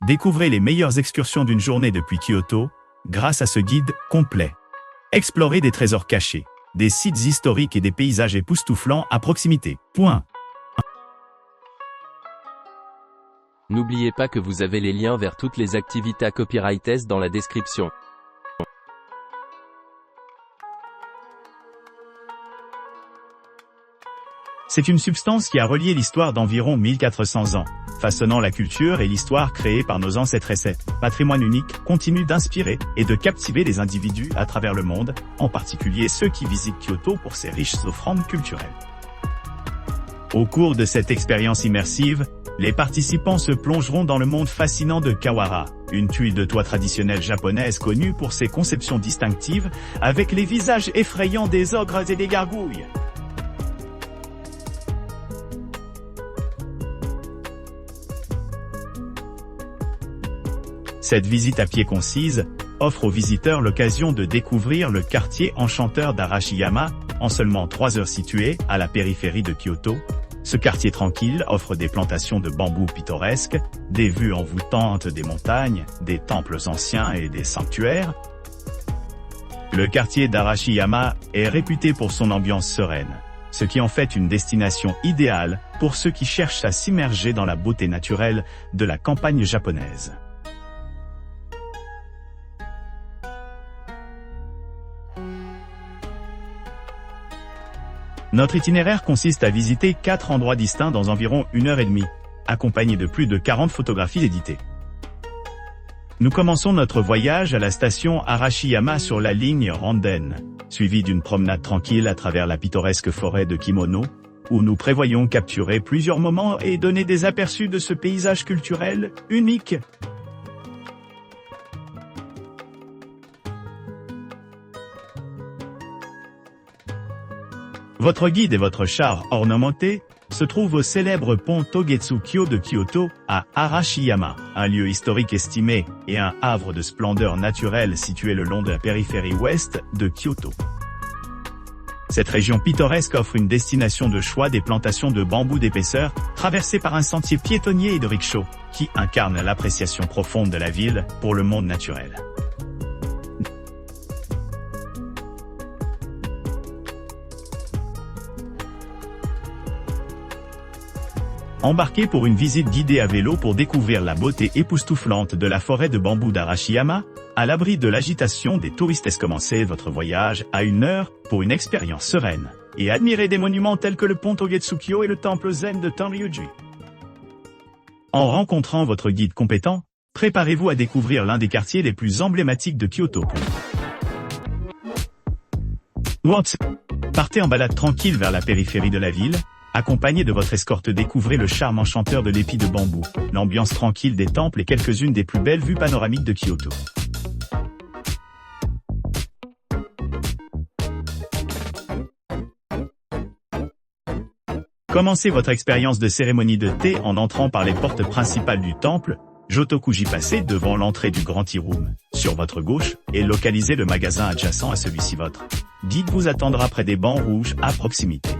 Découvrez les meilleures excursions d'une journée depuis Kyoto grâce à ce guide complet. Explorez des trésors cachés, des sites historiques et des paysages époustouflants à proximité. N'oubliez pas que vous avez les liens vers toutes les activités copyrightes dans la description. C'est une substance qui a relié l'histoire d'environ 1400 ans, façonnant la culture et l'histoire créée par nos ancêtres. Ce patrimoine unique continue d'inspirer et de captiver les individus à travers le monde, en particulier ceux qui visitent Kyoto pour ses riches offrandes culturelles. Au cours de cette expérience immersive, les participants se plongeront dans le monde fascinant de Kawara, une tuile de toit traditionnelle japonaise connue pour ses conceptions distinctives, avec les visages effrayants des ogres et des gargouilles. Cette visite à pied concise offre aux visiteurs l'occasion de découvrir le quartier enchanteur d'Arashiyama, en seulement 3 heures situé à la périphérie de Kyoto. Ce quartier tranquille offre des plantations de bambous pittoresques, des vues envoûtantes des montagnes, des temples anciens et des sanctuaires. Le quartier d'Arashiyama est réputé pour son ambiance sereine, ce qui en fait une destination idéale pour ceux qui cherchent à s'immerger dans la beauté naturelle de la campagne japonaise. Notre itinéraire consiste à visiter 4 endroits distincts dans environ 1h30, accompagnés de plus de 40 photographies éditées. Nous commençons notre voyage à la station Arashiyama sur la ligne Randen, suivi d'une promenade tranquille à travers la pittoresque forêt de Kimono, où nous prévoyons capturer plusieurs moments et donner des aperçus de ce paysage culturel unique. Votre guide et votre char ornementé se trouvent au célèbre pont Togetsu-kyo de Kyoto, à Arashiyama, un lieu historique estimé et un havre de splendeur naturelle situé le long de la périphérie ouest de Kyoto. Cette région pittoresque offre une destination de choix des plantations de bambous d'épaisseur, traversées par un sentier piétonnier et de rickshaw, qui incarne l'appréciation profonde de la ville pour le monde naturel. Embarquez pour une visite guidée à vélo pour découvrir la beauté époustouflante de la forêt de bambous d'Arashiyama, à l'abri de l'agitation des touristes. Commencez votre voyage à 1 heure pour une expérience sereine, et admirez des monuments tels que le pont Togetsu-kyo et le temple zen de Tenryuji. En rencontrant votre guide compétent, préparez-vous à découvrir l'un des quartiers les plus emblématiques de Kyoto. Partez en balade tranquille vers la périphérie de la ville. Accompagné de votre escorte, découvrez le charme enchanteur de l'épi de bambou, l'ambiance tranquille des temples et quelques-unes des plus belles vues panoramiques de Kyoto. Commencez votre expérience de cérémonie de thé en entrant par les portes principales du temple, Jotokuji. Passez devant l'entrée du Grand Tea-room, sur votre gauche, et localisez le magasin adjacent à celui-ci. Votre guide vous attendra près des bancs rouges à proximité.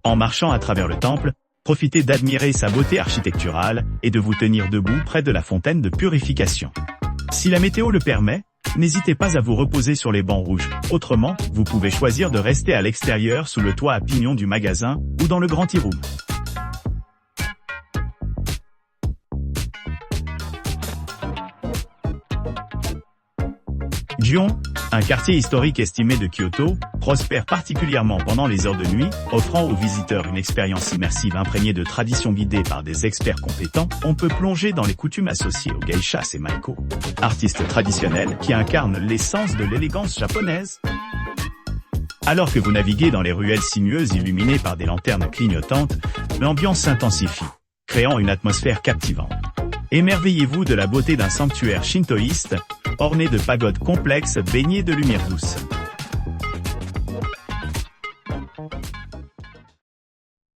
En marchant à travers le temple, profitez d'admirer sa beauté architecturale et de vous tenir debout près de la fontaine de purification. Si la météo le permet, n'hésitez pas à vous reposer sur les bancs rouges. Autrement, vous pouvez choisir de rester à l'extérieur sous le toit à pignon du magasin ou dans le Grand Tea-room. Gion, un quartier historique estimé de Kyoto, prospère particulièrement pendant les heures de nuit, offrant aux visiteurs une expérience immersive imprégnée de traditions guidées par des experts compétents. On peut plonger dans les coutumes associées aux geishas et maiko, artistes traditionnels qui incarnent l'essence de l'élégance japonaise. Alors que vous naviguez dans les ruelles sinueuses illuminées par des lanternes clignotantes, l'ambiance s'intensifie, créant une atmosphère captivante. Émerveillez-vous de la beauté d'un sanctuaire shintoïste, orné de pagodes complexes baignées de lumière douce.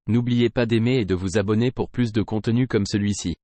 N'oubliez pas d'aimer et de vous abonner pour plus de contenu comme celui-ci.